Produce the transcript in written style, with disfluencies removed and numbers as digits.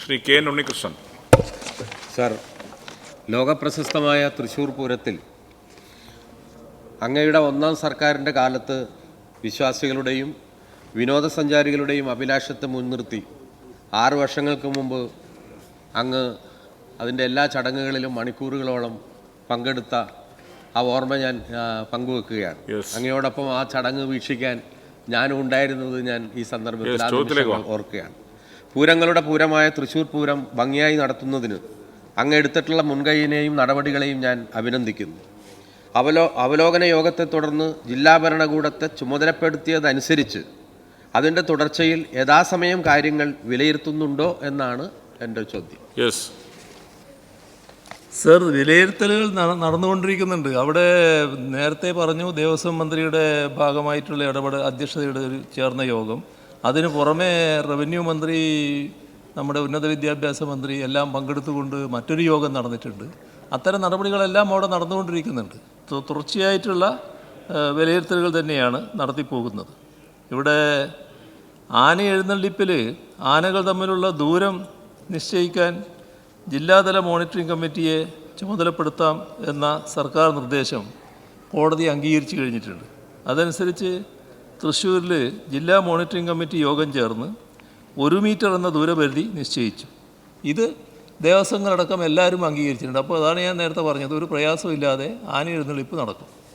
Shri K N Unnikrishnan. Sir, ലോകപ്രശസ്തമായ തൃശ്ശൂർ പൂരത്തിൽ അങ്ങയുടെ ഒന്നാം സർക്കാരിൻ്റെ കാലത്ത് വിശ്വാസികളുടെയും വിനോദസഞ്ചാരികളുടെയും അഭിലാഷത്തെ മുൻനിർത്തി 6 വർഷങ്ങൾക്ക് മുമ്പ് അങ്ങ് അതിൻ്റെ എല്ലാ ചടങ്ങുകളിലും മണിക്കൂറുകളോളം പങ്കെടുത്ത ആ ഓർമ്മ ഞാൻ പങ്കുവെക്കുകയാണ്. അങ്ങയോടൊപ്പം ആ ചടങ്ങ് വീക്ഷിക്കാൻ ഞാനും ഉണ്ടായിരുന്നത് ഞാൻ ഈ സന്ദർഭത്തിൽ ഓർക്കുകയാണ്. പൂരങ്ങളുടെ പൂരമായ തൃശ്ശൂർ പൂരം ഭംഗിയായി നടത്തുന്നതിന് അങ്ങ് എടുത്തിട്ടുള്ള മുൻകൈയിനെയും നടപടികളെയും ഞാൻ അഭിനന്ദിക്കുന്നു. അവലോകന യോഗത്തെ തുടർന്ന് ജില്ലാ ഭരണകൂടത്തെ ചുമതലപ്പെടുത്തിയതനുസരിച്ച് അതിൻ്റെ തുടർച്ചയിൽ യഥാസമയം കാര്യങ്ങൾ വിലയിരുത്തുന്നുണ്ടോ എന്നാണ് എൻ്റെ ചോദ്യം. സർ, വിലയിരുത്തലുകൾ നടന്നുകൊണ്ടിരിക്കുന്നുണ്ട്. അവിടെ നേരത്തെ പറഞ്ഞു ദേവസ്വം മന്ത്രിയുടെ ഭാഗമായിട്ടുള്ള അധ്യക്ഷതയുടെ ചേർന്ന യോഗം, അതിന് പുറമെ റവന്യൂ മന്ത്രി, നമ്മുടെ ഉന്നത വിദ്യാഭ്യാസ മന്ത്രി എല്ലാം പങ്കെടുത്തുകൊണ്ട് മറ്റൊരു യോഗം നടന്നിട്ടുണ്ട്. അത്തരം നടപടികളെല്ലാം അവിടെ നടന്നുകൊണ്ടിരിക്കുന്നുണ്ട്. തുടർച്ചയായിട്ടുള്ള വിലയിരുത്തലുകൾ തന്നെയാണ് നടത്തിപ്പോകുന്നത്. ഇവിടെ ആന എഴുന്നള്ളിപ്പിൽ ആനകൾ തമ്മിലുള്ള ദൂരം നിശ്ചയിക്കാൻ ജില്ലാതല മോണിറ്ററിംഗ് കമ്മിറ്റിയെ ചുമതലപ്പെടുത്താം എന്ന സർക്കാർ നിർദ്ദേശം കോടതി അംഗീകരിച്ചു കഴിഞ്ഞിട്ടുണ്ട്. അതനുസരിച്ച് തൃശ്ശൂരിൽ ജില്ലാ മോണിറ്ററിംഗ് കമ്മിറ്റി യോഗം ചേർന്ന് 1 മീറ്റർ എന്ന ദൂരപരിധി നിശ്ചയിച്ചു. ഇത് ദേവസ്വങ്ങളടക്കം എല്ലാവരും അംഗീകരിച്ചിട്ടുണ്ട്. അപ്പോൾ അതാണ് ഞാൻ നേരത്തെ പറഞ്ഞത്, ഒരു പ്രയാസമില്ലാതെ ആന എഴുന്നള്ളിപ്പ് നടക്കും.